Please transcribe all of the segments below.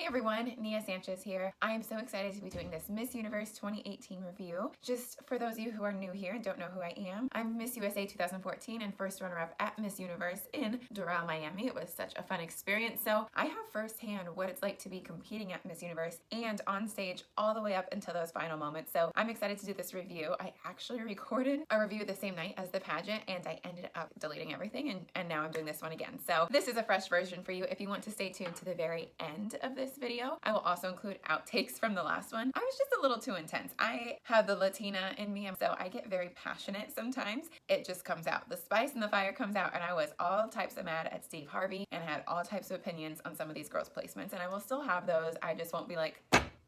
everyone, Nia Sanchez here. I am so excited to be doing this Miss Universe 2018 review. Just for those of you who are new here and don't know who I am, I'm Miss USA 2014 and first runner-up at Miss Universe in Doral, Miami. It was such a fun experience. So I have firsthand what it's like to be competing at Miss Universe and on stage all the way up until those final moments. So I'm excited to do this review. I actually recorded a review the same night as the pageant and I ended up deleting everything and now I'm doing this one again. So this is a fresh version for you if you want to stay tuned to the very end of this video. I will also include outtakes from the last one. I was just a little too intense. I have the Latina in me, so I get very passionate sometimes. It just comes out. The spice and the fire comes out, and I was all types of mad at Steve Harvey and had all types of opinions on some of these girls' placements, and I will still have those. I just won't be like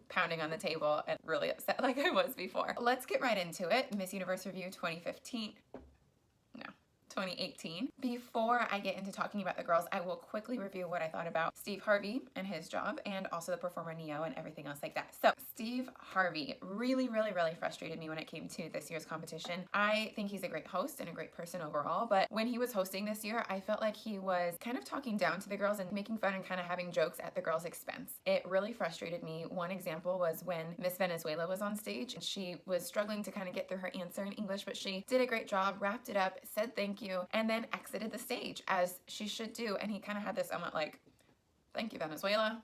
pounding on the table and really upset like I was before. Let's get right into it. Miss Universe Review 2018. Before I get into talking about the girls, I will quickly review what I thought about Steve Harvey and his job and also the performer Neo and everything else like that. So Steve Harvey really frustrated me when it came to this year's competition. I think he's a great host and a great person overall, but when he was hosting this year, I felt like he was kind of talking down to the girls and making fun and kind of having jokes at the girls' expense. It really frustrated me. One example was when Miss Venezuela was on stage and she was struggling to kind of get through her answer in English, but she did a great job, wrapped it up, said thank you, and then exited the stage as she should do. And he kind of had this moment like, thank you, Venezuela.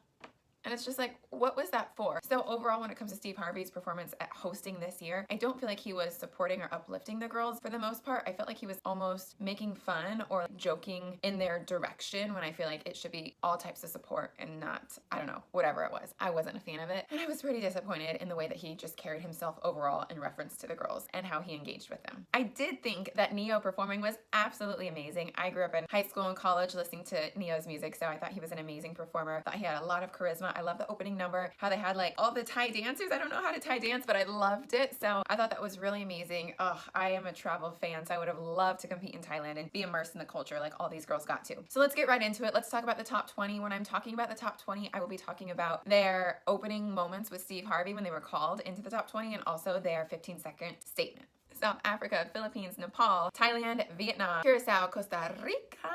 And it's just like, what was that for? So overall, when it comes to Steve Harvey's performance at hosting this year, I don't feel like he was supporting or uplifting the girls for the most part. I felt like he was almost making fun or joking in their direction when I feel like it should be all types of support and not, I don't know, whatever it was. I wasn't a fan of it. And I was pretty disappointed in the way that he just carried himself overall in reference to the girls and how he engaged with them. I did think that Neo performing was absolutely amazing. I grew up in high school and college listening to Neo's music, so I thought he was an amazing performer. I thought he had a lot of charisma. I love the opening number, how they had like all the Thai dancers. I don't know how to Thai dance, but I loved it. So I thought that was really amazing. Oh, I am a travel fan, so I would have loved to compete in Thailand and be immersed in the culture like all these girls got to. So let's get right into it. Let's talk about the top 20. When I'm talking about the top 20, I will be talking about their opening moments with Steve Harvey when they were called into the top 20 and also their 15-second statement. South Africa, Philippines, Nepal, Thailand, Vietnam, Curacao, Costa Rica,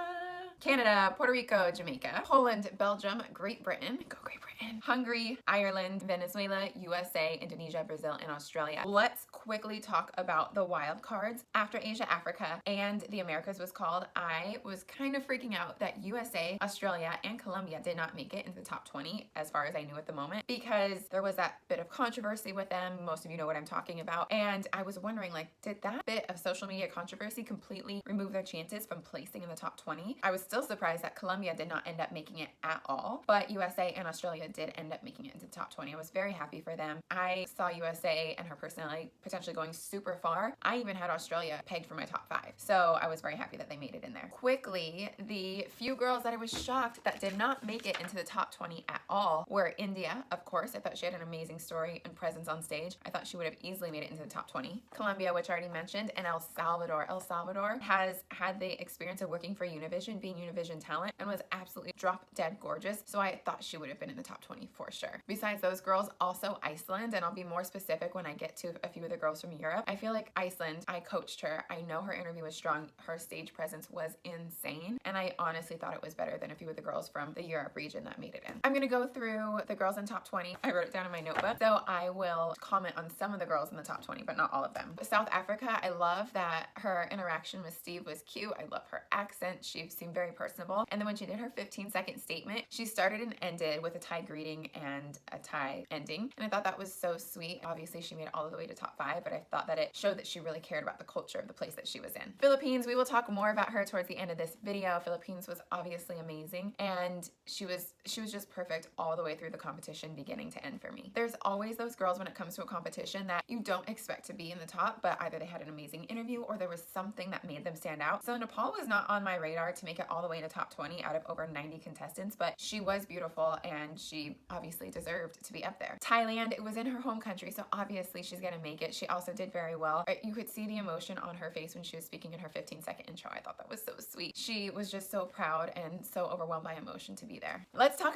Canada, Puerto Rico, Jamaica, Poland, Belgium, Great Britain, go Great Britain, Hungary, Ireland, Venezuela, USA, Indonesia, Brazil, and Australia. Let's quickly talk about the wild cards. After Asia, Africa, and the Americas was called, I was kind of freaking out that USA, Australia, and Colombia did not make it into the top 20 as far as I knew at the moment because there was that bit of controversy with them. Most of you know what I'm talking about. And I was wondering, like, did that bit of social media controversy completely remove their chances from placing in the top 20? I was still surprised that Colombia did not end up making it at all, but USA and Australia did end up making it into the top 20. I was very happy for them. I saw USA and her personality potentially going super far. I even had Australia pegged for my top 5, so I was very happy that they made it in there. Quickly, the few girls that I was shocked that did not make it into the top 20 at all were India, of course. I thought she had an amazing story and presence on stage. I thought she would have easily made it into the top 20. Colombia, which I already mentioned, and El Salvador. El Salvador has had the experience of working for Univision, being Univision talent, and was absolutely drop dead gorgeous, so I thought she would have been in the top 20 for sure. Besides those girls, also Iceland, and I'll be more specific when I get to a few of the girls from Europe. I feel like Iceland, I coached her. I know her interview was strong. Her stage presence was insane, and I honestly thought it was better than a few of the girls from the Europe region that made it in. I'm gonna go through the girls in top 20. I wrote it down in my notebook, so I will comment on some of the girls in the top 20, but not all of them. South Africa, I love that her interaction with Steve was cute. I love her accent. She seemed very personable. And then when she did her 15-second statement, she started and ended with a Thai greeting and a Thai ending. And I thought that was so sweet. Obviously, she made it all the way to top 5, but I thought that it showed that she really cared about the culture of the place that she was in. Philippines, we will talk more about her towards the end of this video. Philippines was obviously amazing, and she was just perfect all the way through the competition, beginning to end for me. There's always those girls when it comes to a competition that you don't expect to be in the top, but either they had an amazing interview or there was something that made them stand out. So Nepal was not on my radar to make it all the way to top 20 out of over 90 contestants, but she was beautiful and she obviously deserved to be up there. Thailand, it was in her home country, so obviously she's gonna make it. She also did very well. You could see the emotion on her face when she was speaking in her 15-second intro. I thought that was so sweet. She was just so proud and so overwhelmed by emotion to be there. Let's talk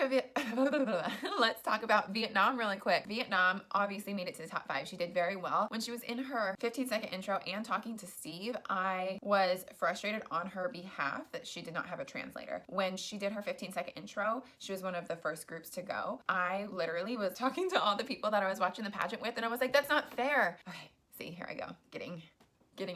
about Vietnam really quick. Vietnam obviously made it to the top 5. She did very well. When she was in her 15-second intro and talking to Steve, I was frustrated on her behalf that she did not have a translator. When she did her 15-second intro, she was one of the first groups to go, I literally was talking to all the people that I was watching the pageant with, and I was like, that's not fair. Okay, see, here I go, getting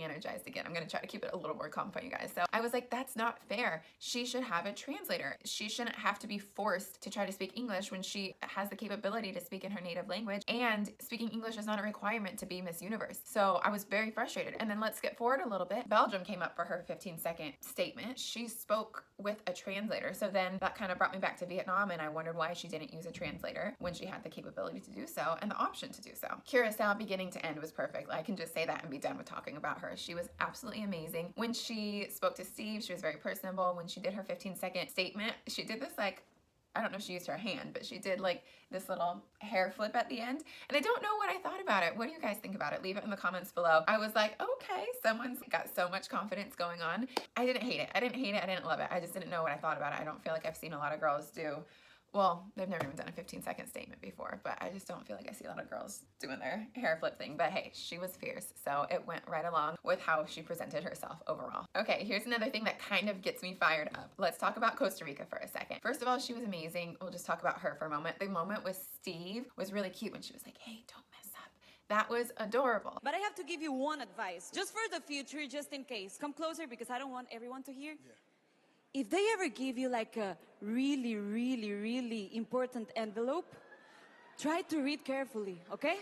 energized again. I'm gonna try to keep it a little more calm for you guys. So I was like, that's not fair. She should have a translator. She shouldn't have to be forced to try to speak English when she has the capability to speak in her native language, and speaking English is not a requirement to be Miss Universe. So I was very frustrated. And then let's get forward a little bit. Belgium came up for her 15-second statement. She spoke with a translator. So then that kind of brought me back to Vietnam, and I wondered why she didn't use a translator when she had the capability to do so and the option to do so. Curacao, beginning to end, was perfect. I can just say that and be done with talking about her. She was absolutely amazing. When she spoke to Steve, she was very personable. When she did her 15-second statement, she did this like, I don't know if she used her hand, but she did like this little hair flip at the end. And I don't know what I thought about it. What do you guys think about it? Leave it in the comments below. I was like, okay, someone's got so much confidence going on. I didn't hate it. I didn't hate it. I didn't love it. I just didn't know what I thought about it. I don't feel like I've seen a lot of girls do. Well, they've never even done a 15-second statement before, but I just don't feel like I see a lot of girls doing their hair flip thing. But hey, she was fierce, so it went right along with how she presented herself overall. Okay, here's another thing that kind of gets me fired up. Let's talk about Costa Rica for a second. First of all, she was amazing. We'll just talk about her for a moment. The moment with Steve was really cute when she was like, hey, don't mess up. That was adorable. But I have to give you one advice, just for the future, just in case. Come closer because I don't want everyone to hear. Yeah. If they ever give you like a really, really, really important envelope, try to read carefully, okay?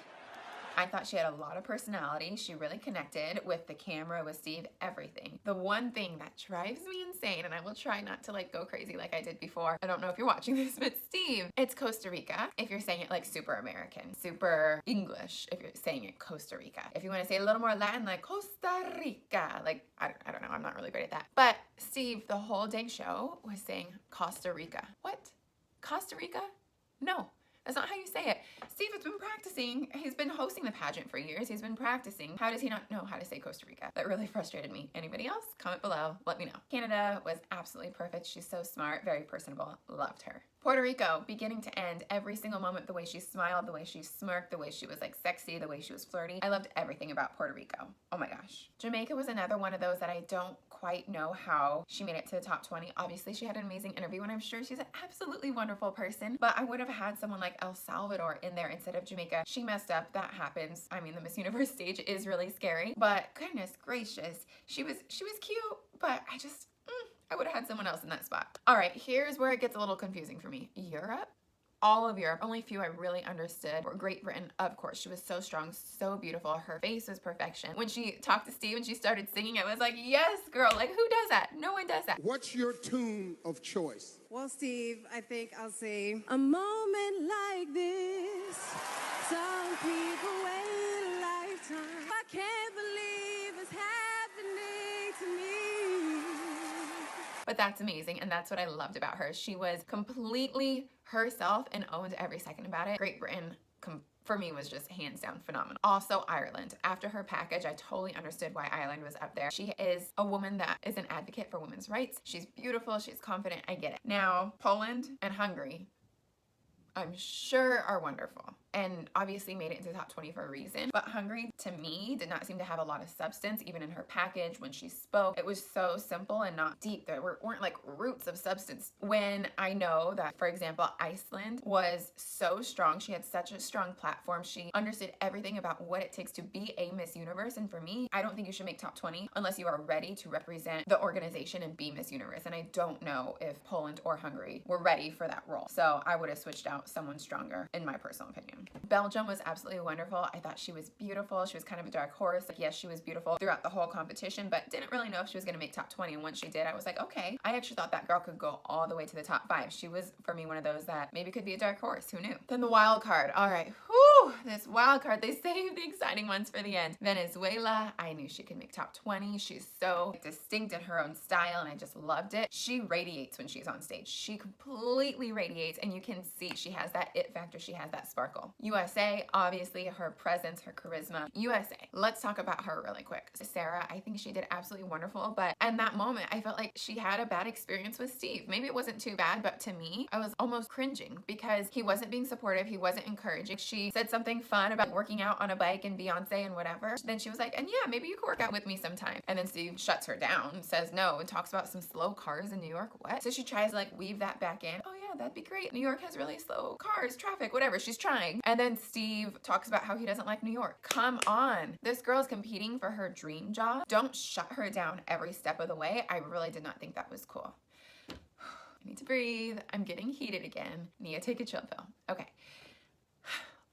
I thought she had a lot of personality. She really connected with the camera, with Steve, everything. The one thing that drives me insane, and I will try not to like go crazy like I did before. I don't know if you're watching this, but Steve, it's Costa Rica. If you're saying it like super American, super English, if you're saying it Costa Rica. If you want to say a little more Latin, like Costa Rica, like, I don't know, I'm not really great at that. But Steve, the whole dang show was saying Costa Rica. What? Costa Rica? No. That's not how you say it. Steve has been practicing. He's been hosting the pageant for years. He's been practicing. How does he not know how to say Costa Rica? That really frustrated me. Anybody else? Comment below. Let me know. Canada was absolutely perfect. She's so smart, very personable. Loved her. Puerto Rico, beginning to end, every single moment, the way she smiled, the way she smirked, the way she was like sexy, the way she was flirty. I loved everything about Puerto Rico. Oh my gosh. Jamaica was another one of those that I don't quite know how she made it to the top 20. Obviously, she had an amazing interview, and I'm sure she's an absolutely wonderful person, but I would have had someone like El Salvador in there instead of Jamaica. She messed up. That happens. I mean, the Miss Universe stage is really scary, but goodness gracious, she was cute, but I would have had someone else in that spot. All right, here's where it gets a little confusing for me. Europe? All of Europe. Only few I really understood were Great Britain. Of course, she was so strong, so beautiful. Her face was perfection. When she talked to Steve and she started singing, I was like, yes, girl. Like, who does that? No one does that. What's your tune of choice? Well, Steve, I think I'll say, a moment like this, some people wait a lifetime. I can't believe it's happening to me. But that's amazing, and that's what I loved about her. She was completely herself and owned every second about it. Great Britain, for me, was just hands down phenomenal. Also, Ireland. After her package, I totally understood why Ireland was up there. She is a woman that is an advocate for women's rights. She's beautiful, she's confident, I get it. Now, Poland and Hungary, I'm sure are wonderful, and obviously made it into the top 20 for a reason. But Hungary, to me, did not seem to have a lot of substance, even in her package. When she spoke, it was so simple and not deep. There weren't like roots of substance. When I know that, for example, Iceland was so strong. She had such a strong platform. She understood everything about what it takes to be a Miss Universe. And for me, I don't think you should make top 20 unless you are ready to represent the organization and be Miss Universe. And I don't know if Poland or Hungary were ready for that role. So I would have switched out someone stronger, in my personal opinion. Belgium was absolutely wonderful. I thought she was beautiful. She was kind of a dark horse. Like, yes, she was beautiful throughout the whole competition, but didn't really know if she was going to make top 20. And once she did, I was like, okay. I actually thought that girl could go all the way to the top 5. She was, for me, one of those that maybe could be a dark horse. Who knew? Then the wild card. All right. Whew, this wild card. They saved the exciting ones for the end. Venezuela. I knew she could make top 20. She's so distinct in her own style, and I just loved it. She radiates when she's on stage. She completely radiates, and you can see she has that it factor. She has that sparkle. USA, obviously, her presence, her charisma. USA. Let's talk about her really quick. Sarah, I think she did absolutely wonderful, but in that moment, I felt like she had a bad experience with Steve. Maybe it wasn't too bad, but to me, I was almost cringing because he wasn't being supportive. He wasn't encouraging. She said something fun about working out on a bike and Beyonce and whatever. Then she was like, and yeah, maybe you could work out with me sometime. And then Steve shuts her down, says no, and talks about some slow cars in New York. What? So she tries to like weave that back in. Oh yeah, that'd be great. New York has really slow cars, traffic, whatever. She's trying. And then Steve talks about how he doesn't like New York. Come on. This girl's competing for her dream job. Don't shut her down every step of the way. I really did not think that was cool. I need to breathe. I'm getting heated again. Nia, take a chill pill. Okay.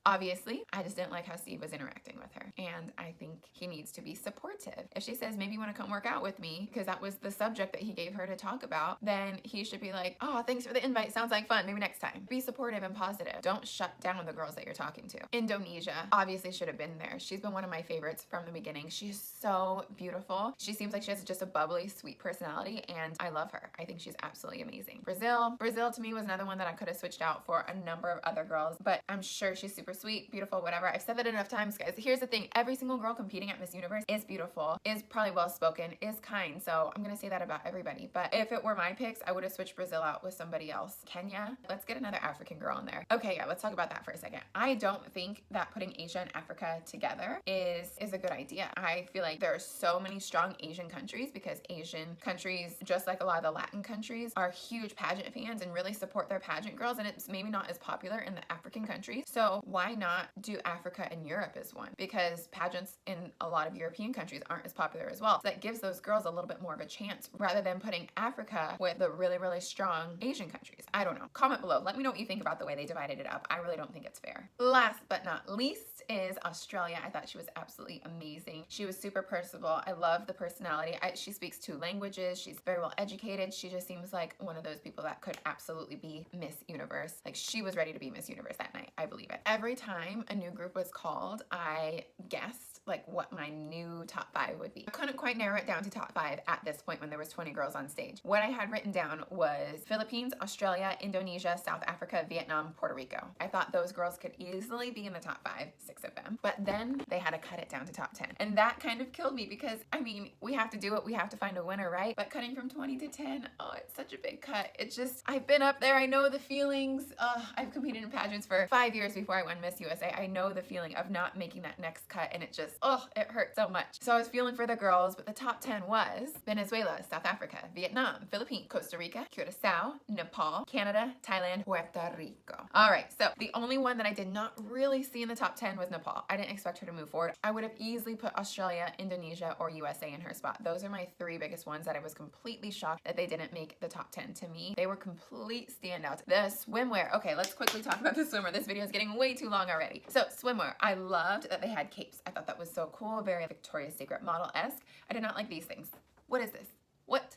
Obviously, I just didn't like how Steve was interacting with her, and I think he needs to be supportive. If she says, maybe you want to come work out with me, because that was the subject that he gave her to talk about, then he should be like, oh, thanks for the invite. Sounds like fun. Maybe next time. Be supportive and positive. Don't shut down the girls that you're talking to. Indonesia obviously should have been there. She's been one of my favorites from the beginning. She's so beautiful. She seems like she has just a bubbly, sweet personality, and I love her. I think she's absolutely amazing. Brazil to me was another one that I could have switched out for a number of other girls, but I'm sure she's super sweet, beautiful, whatever. I've said that enough times, guys. Here's the thing. Every single girl competing at Miss Universe is beautiful, is probably well-spoken, is kind. So I'm going to say that about everybody. But if it were my picks, I would have switched Brazil out with somebody else. Kenya. Let's get another African girl in there. Okay, yeah, let's talk about that for a second. I don't think that putting Asia and Africa together is a good idea. I feel like there are so many strong Asian countries because Asian countries, just like a lot of the Latin countries, are huge pageant fans and really support their pageant girls, and it's maybe not as popular in the African countries. So why not do Africa and Europe as one? Because pageants in a lot of European countries aren't as popular as well. So that gives those girls a little bit more of a chance rather than putting Africa with the really, really strong Asian countries. I don't know. Comment below. Let me know what you think about the way they divided it up. I really don't think it's fair. Last but not least is Australia. I thought she was absolutely amazing. She was super personable. I love the personality. She speaks 2 languages. She's very well educated. She just seems like one of those people that could absolutely be Miss Universe. Like, she was ready to be Miss Universe that night. I believe it. Every time a new group was called, I guessed like what my new top 5 would be. I couldn't quite narrow it down to top 5 at this point when there was 20 girls on stage. What I had written down was Philippines, Australia, Indonesia, South Africa, Vietnam, Puerto Rico. I thought those girls could easily be in the top 5, 6 of them. But then they had to cut it down to top 10. And that kind of killed me because, I mean, we have to do it. We have to find a winner, right? But cutting from 20 to 10, oh, it's such a big cut. It's just, I've been up there. I know the feelings. I've competed in pageants for 5 years before I won Miss USA. I know the feeling of not making that next cut, and it just, it hurt so much. So I was feeling for the girls, but the top 10 was Venezuela, South Africa, Vietnam, Philippines, Costa Rica, Curacao, Nepal, Canada, Thailand, Puerto Rico. All right, so the only one that I did not really see in the top 10 was Nepal. I didn't expect her to move forward. I would have easily put Australia, Indonesia, or USA in her spot. Those are my 3 biggest ones that I was completely shocked that they didn't make the top 10 to me. They were complete standouts. The swimwear. Okay, let's quickly talk about the swimwear. This video is getting way too long already. So swimwear, I loved that they had capes. I thought that was so cool, very Victoria's Secret model-esque. I did not like these things. What is this? What?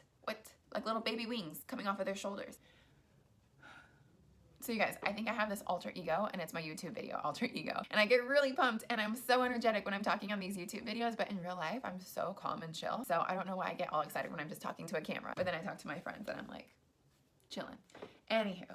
Like little baby wings coming off of their shoulders. So you guys, I think I have this alter ego, and it's my YouTube video, alter ego. And I get really pumped, and I'm so energetic when I'm talking on these YouTube videos, but in real life, I'm so calm and chill. So I don't know why I get all excited when I'm just talking to a camera. But then I talk to my friends, and I'm like, chilling. Anywho.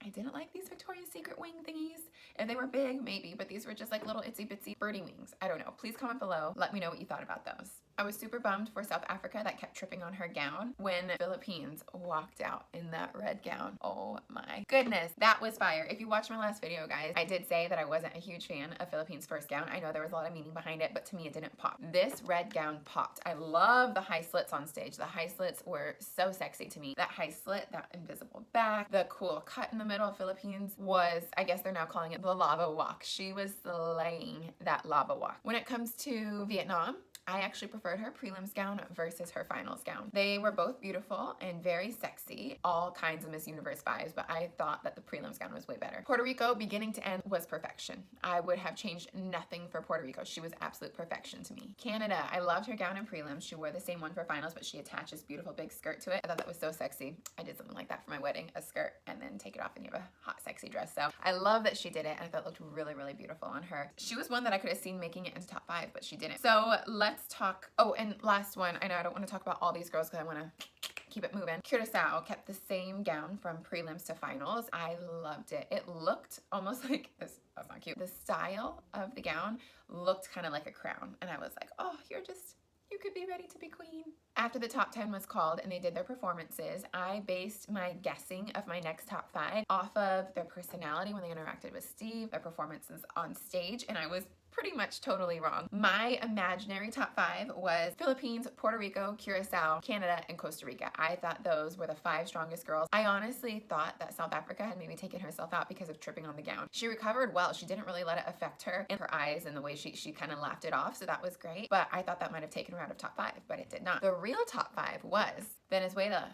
I didn't like these Victoria's Secret wing thingies. If they were big, maybe, but these were just like little itsy bitsy birdie wings. I don't know. Please comment below. Let me know what you thought about those. I was super bummed for South Africa that kept tripping on her gown when Philippines walked out in that red gown. Oh my goodness, that was fire. If you watched my last video, guys, I did say that I wasn't a huge fan of Philippines' first gown. I know there was a lot of meaning behind it, but to me it didn't pop. This red gown popped. I love the high slits on stage. The high slits were so sexy to me. That high slit, that invisible back, the cool cut in the middle of Philippines was, I guess they're now calling it the lava walk. She was slaying that lava walk. When it comes to Vietnam, I actually preferred her prelims gown versus her finals gown. They were both beautiful and very sexy, all kinds of Miss Universe vibes, but I thought that the prelims gown was way better. Puerto Rico, beginning to end, was perfection. I would have changed nothing for Puerto Rico. She was absolute perfection to me. Canada, I loved her gown in prelims. She wore the same one for finals, but she attached this beautiful big skirt to it. I thought that was so sexy. I did something like that for my wedding, a skirt, and then take it off and you have a hot, sexy dress. So I love that she did it, and I thought it looked really, really beautiful on her. She was one that I could have seen making it into top 5, but she didn't. So let's talk. Oh, and last one. I know I don't want to talk about all these girls because I want to keep it moving. Curacao kept the same gown from prelims to finals. I loved it. It looked almost like this. That's not cute. The style of the gown looked kind of like a crown, and I was like, oh, you could be ready to be queen. After the top 10 was called and they did their performances, I based my guessing of my next top 5 off of their personality when they interacted with Steve, their performances on stage, and I was pretty much totally wrong. My imaginary top 5 was Philippines, Puerto Rico, Curacao, Canada, and Costa Rica. I thought those were the 5 strongest girls. I honestly thought that South Africa had maybe taken herself out because of tripping on the gown. She recovered well. She didn't really let it affect her in her eyes and the way she kind of laughed it off, so that was great. But I thought that might have taken her out of top 5, but it did not. The real top 5 was Venezuela,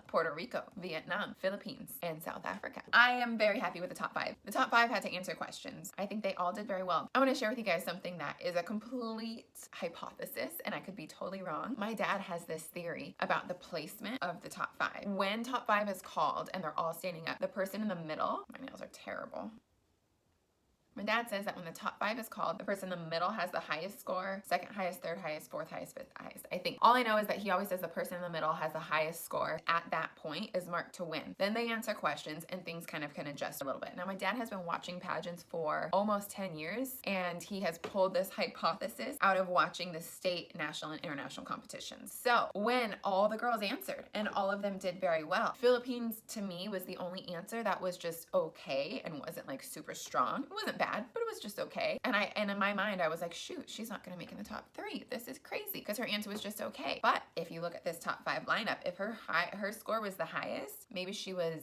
Puerto Rico, Vietnam, Philippines, and South Africa. I am very happy with the top 5. The top 5 had to answer questions. I think they all did very well. I want to share with you guys something that is a complete hypothesis, and I could be totally wrong. My dad has this theory about the placement of the top 5. When top 5 is called and they're all standing up, the person in the middle, my nails are terrible. My dad says that when the top 5 is called, the person in the middle has the highest score, second highest, third highest, fourth highest, fifth highest. I think. All I know is that he always says the person in the middle has the highest score at that point is marked to win. Then they answer questions and things kind of can adjust a little bit. Now, my dad has been watching pageants for almost 10 years, and he has pulled this hypothesis out of watching the state, national, and international competitions. So when all the girls answered and all of them did very well, Philippines to me was the only answer that was just okay and wasn't like super strong. It wasn't bad, but it was just okay. And in my mind, I was like, shoot, she's not gonna make it in the top 3. This is crazy, because her answer was just okay. But if you look at this top 5 lineup, if her score was the highest, maybe she was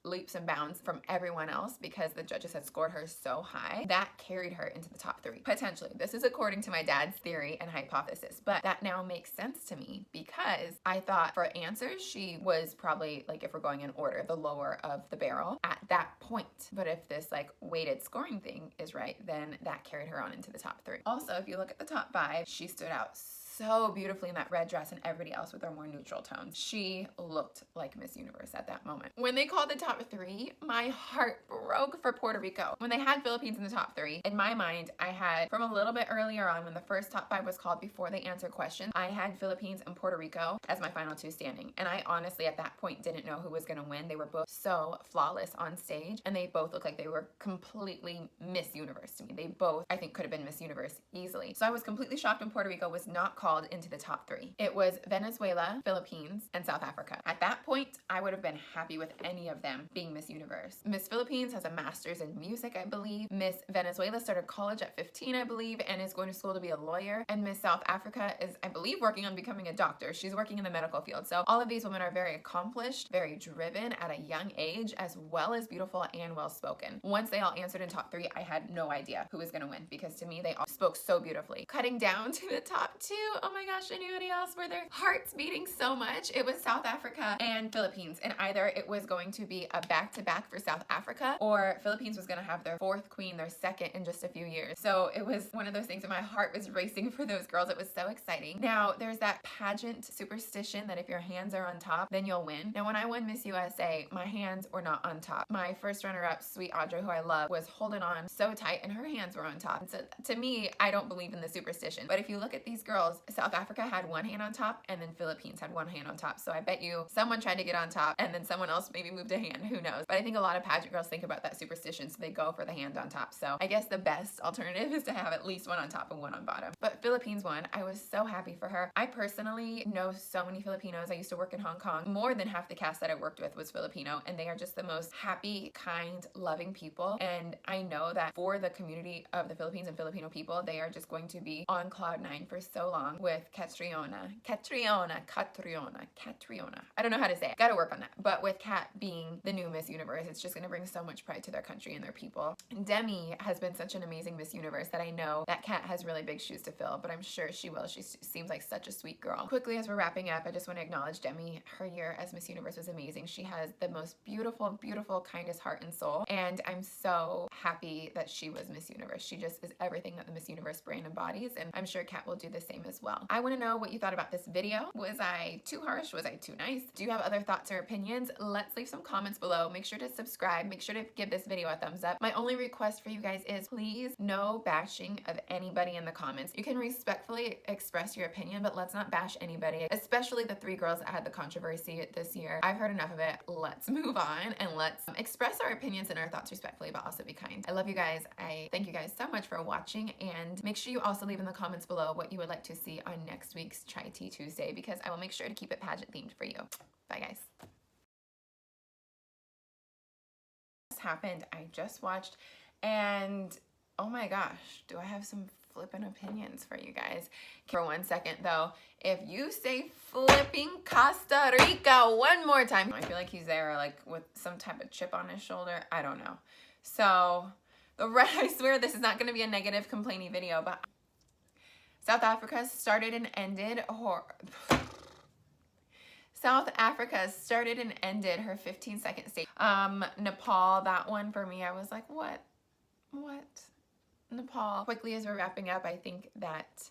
leaps and bounds from everyone else because the judges had scored her so high, that carried her into the top 3. Potentially. This is according to my dad's theory and hypothesis, but that now makes sense to me because I thought for answers, she was probably, like if we're going in order, the lower of the barrel at that point. But if this like weighted scoring thing is right, then that carried her on into the top 3. Also, if you look at the top 5, she stood out so beautifully in that red dress and everybody else with their more neutral tones. She looked like Miss Universe at that moment. When they called the top 3, my heart broke for Puerto Rico. When they had Philippines in the top 3, in my mind, I had, from a little bit earlier on when the first top 5 was called before they answered questions, I had Philippines and Puerto Rico as my final 2 standing. And I honestly at that point didn't know who was gonna win. They were both so flawless on stage and they both looked like they were completely Miss Universe to me. They both, I think, could have been Miss Universe easily. So I was completely shocked when Puerto Rico was not called into the top 3. It was Venezuela, Philippines, and South Africa. At that point, I would have been happy with any of them being Miss Universe. Miss Philippines has a master's in music, I believe. Miss Venezuela started college at 15, I believe, and is going to school to be a lawyer. And Miss South Africa is, I believe, working on becoming a doctor. She's working in the medical field. So all of these women are very accomplished, very driven at a young age, as well as beautiful and well-spoken. Once they all answered in top 3, I had no idea who was going to win because to me, they all spoke so beautifully. Cutting down to the top 2, oh my gosh, anybody else were their hearts beating so much? It was South Africa and Philippines, and either it was going to be a back-to-back for South Africa or Philippines was going to have their 4th queen, their 2nd in just a few years. So it was one of those things that my heart was racing for those girls. It was so exciting. Now there's that pageant superstition that if your hands are on top, then you'll win. Now when I won Miss USA, my hands were not on top. My first runner-up, Sweet Audrey, who I love, was holding on so tight and her hands were on top. And so to me, I don't believe in the superstition. But if you look at these girls, South Africa had one hand on top and then Philippines had one hand on top. So I bet you someone tried to get on top and then someone else maybe moved a hand, who knows. But I think a lot of pageant girls think about that superstition, so they go for the hand on top. So I guess the best alternative is to have at least one on top and one on bottom. But Philippines won. I was so happy for her. I personally know so many Filipinos. I used to work in Hong Kong. More than half the cast that I worked with was Filipino, and they are just the most happy, kind, loving people. And I know that for the community of the Philippines and Filipino people, they are just going to be on cloud 9 for so long with Catriona. I don't know how to say it. Gotta work on that. But with Kat being the new Miss Universe, it's just gonna bring so much pride to their country and their people. Demi has been such an amazing Miss Universe that I know that Kat has really big shoes to fill, but I'm sure she will. She seems like such a sweet girl. Quickly, as we're wrapping up, I just want to acknowledge Demi. Her year as Miss Universe was amazing. She has the most beautiful, beautiful, kindest heart and soul, and I'm so happy that she was Miss Universe. She just is everything that the Miss Universe brand embodies, and I'm sure Kat will do the same as well. I want to know what you thought about this video. Was I too harsh? Was I too nice? Do you have other thoughts or opinions? Let's leave some comments below. Make sure to subscribe. Make sure to give this video a thumbs up. My only request for you guys is please no bashing of anybody in the comments. You can respectfully express your opinion, but let's not bash anybody, especially the 3 girls that had the controversy this year. I've heard enough of it. Let's move on and let's express our opinions and our thoughts respectfully, but also be kind. I love you guys. I thank you guys so much for watching, and make sure you also leave in the comments below what you would like to see on next week's Chai Tea Tuesday, because I will make sure to keep it pageant themed for you. Bye guys. Happened, I just watched, and oh my gosh, do I have some flippin' opinions for you guys. For 1 second though, if you say flipping Costa Rica one more time, I feel like he's there like with some type of chip on his shoulder. I don't know. So I swear this is not going to be a negative complaining video, but South Africa started and ended her 15-second stage. Nepal, that one for me, I was like, what? Nepal. Quickly as we're wrapping up, I think that